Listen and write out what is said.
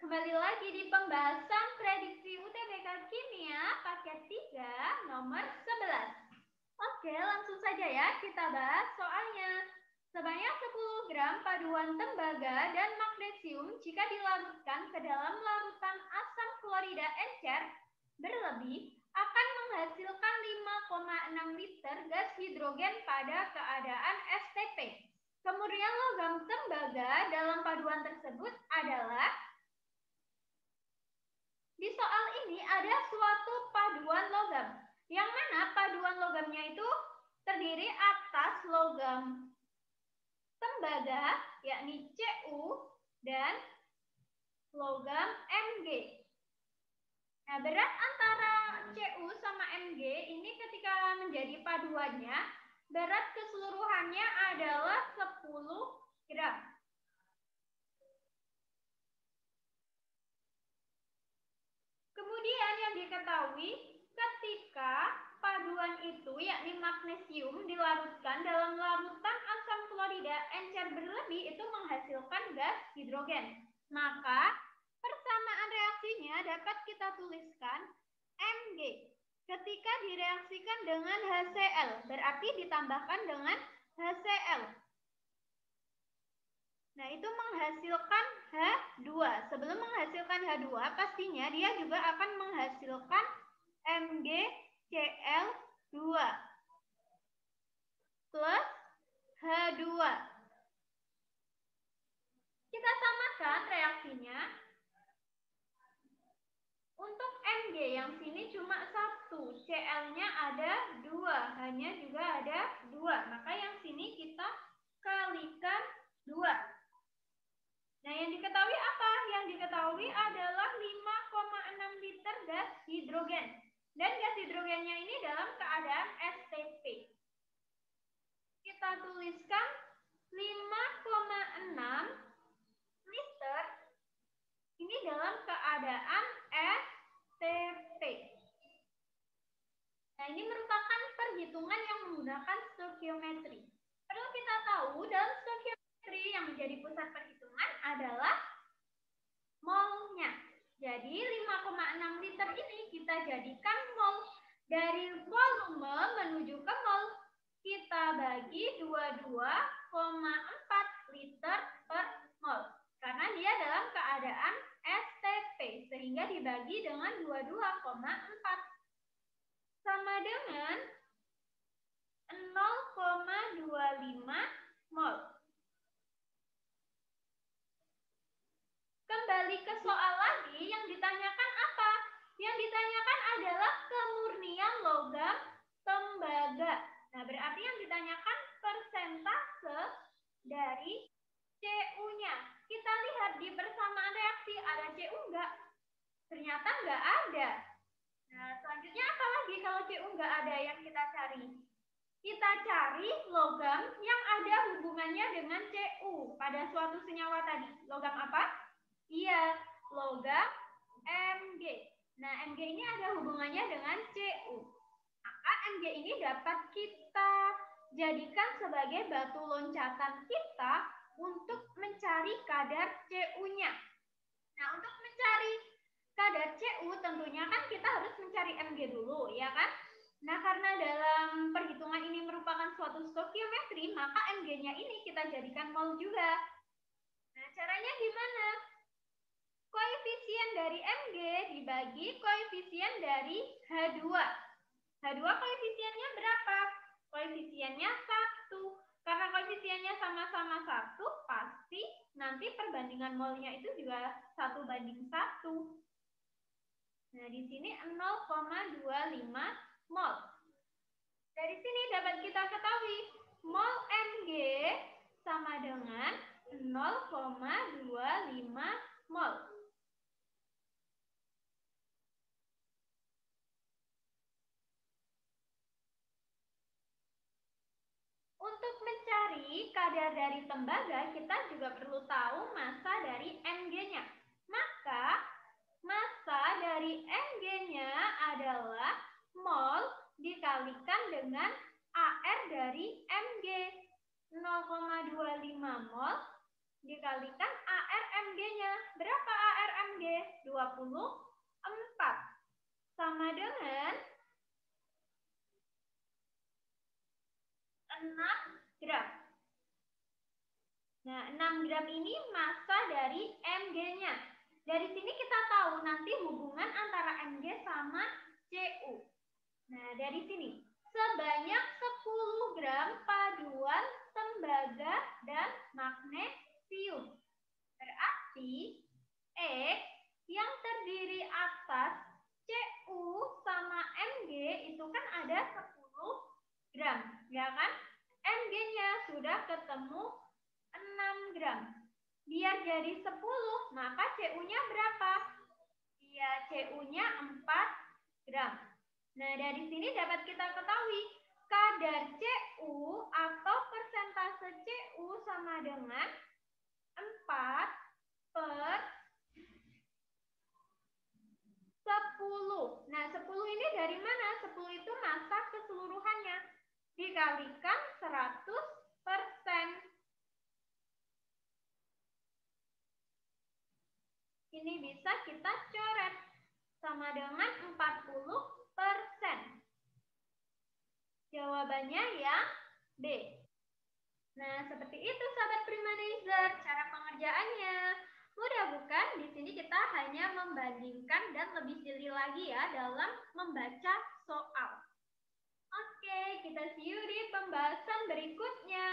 Kembali lagi di pembahasan prediksi UTBK Kimia paket 3 nomor 11. Oke, langsung saja ya kita bahas soalnya. Sebanyak 10 gram paduan tembaga dan magnesium jika dilarutkan ke dalam larutan asam klorida encer berlebih akan menghasilkan 5,6 liter gas hidrogen pada keadaan STP. Kemurnian logam tembaga dalam paduan tersebut adalah, di soal ini ada suatu paduan logam, yang mana paduan logamnya itu terdiri atas logam tembaga, yakni Cu, dan logam Mg. Nah, berat antara Cu sama Mg ini ketika menjadi paduannya, berat keseluruhannya adalah 10 gram. Kemudian yang diketahui ketika paduan itu, yakni magnesium, dilarutkan dalam larutan asam klorida encer berlebih itu menghasilkan gas hidrogen. Maka persamaan reaksinya dapat kita tuliskan Mg. Ketika direaksikan dengan HCl, berarti ditambahkan dengan HCl. Nah, itu menghasilkan H2. Sebelum menghasilkan H2, pastinya dia juga akan menghasilkan MgCl2 plus H2. Kita samakan reaksinya. Untuk Mg yang sini cuma 1, Cl-nya ada 2, H-nya juga ada 2. Maka yang sini kita kalikan 2. Nah, yang diketahui apa? Yang diketahui adalah 5,6 liter gas hidrogen. Dan gas hidrogennya ini dalam keadaan STP. Kita tuliskan 5,6 liter ini dalam keadaan STP. Nah, ini merupakan perhitungan yang menggunakan stoikiometri. Perlu kita tahu, dalam stoikiometri yang menjadi pusat perhitungan adalah molnya. Jadi 5,6 liter ini kita jadikan mol. Dari volume menuju ke mol kita bagi 22,4 liter per mol. Karena dia dalam keadaan STP, sehingga dibagi dengan 22,4 sama dengan 0,25 mol. Kembali ke soal lagi, yang ditanyakan apa? Yang ditanyakan adalah kemurnian logam tembaga. Nah, berarti yang ditanyakan persentase dari Cu-nya. Kita lihat di persamaan reaksi, ada Cu enggak? Ternyata enggak ada. Nah, selanjutnya apa lagi kalau Cu enggak ada yang kita cari? Kita cari logam yang ada hubungannya dengan Cu pada suatu senyawa tadi. Logam apa? Iya, logam Mg. Nah, Mg ini ada hubungannya dengan Cu. Maka Mg ini dapat kita jadikan sebagai batu loncatan kita untuk mencari kadar Cu-nya. Nah, untuk mencari kadar Cu tentunya kan kita harus mencari Mg dulu, ya kan? Nah, karena dalam perhitungan ini merupakan suatu stoikiometri, maka Mg-nya ini kita jadikan mol juga. Nah, caranya gimana? Koefisien dari Mg dibagi koefisien dari H2. H2 koefisiennya berapa? Koefisiennya 1. Karena koefisiennya sama-sama 1, pasti nanti perbandingan molnya itu juga 1:1. Nah, di sini 0,25 mol. Dari sini dapat kita ketahui mol Mg sama dengan 0,25 mol. Untuk mencari kadar dari tembaga, kita juga perlu tahu massa dari Mg-nya. Maka massa dari Mg-nya adalah mol dikalikan dengan AR dari Mg. 0,25 mol dikalikan AR Mg-nya. Berapa AR Mg? 24 sama dengan 6 gram. Nah, 6 gram ini massa dari Mg-nya. Dari sini kita tahu nanti hubungan antara Mg sama Cu. Nah, dari sini sebanyak 10 gram paduan tembaga dan magnesium. Berarti X yang terdiri atas Cu sama Mg itu kan ada 10 gram, ya kan? Mg-nya sudah ketemu 6 gram. Biar jadi 10, maka Cu-nya berapa? Ya, Cu-nya 4 gram. Nah, dari sini dapat kita ketahui kadar Cu atau persentase Cu sama dengan 4 per 10. Nah, 10 ini dari mana? 10 itu massa keseluruhannya. Dikalikan 100%. Ini bisa kita coret. Sama dengan 40%. Jawabannya yang B. Nah, seperti itu sahabat Primanizer cara pengerjaannya. Mudah bukan? Di sini kita hanya membandingkan dan lebih jeli lagi ya dalam membaca soal. Oke, kita see you di pembahasan berikutnya.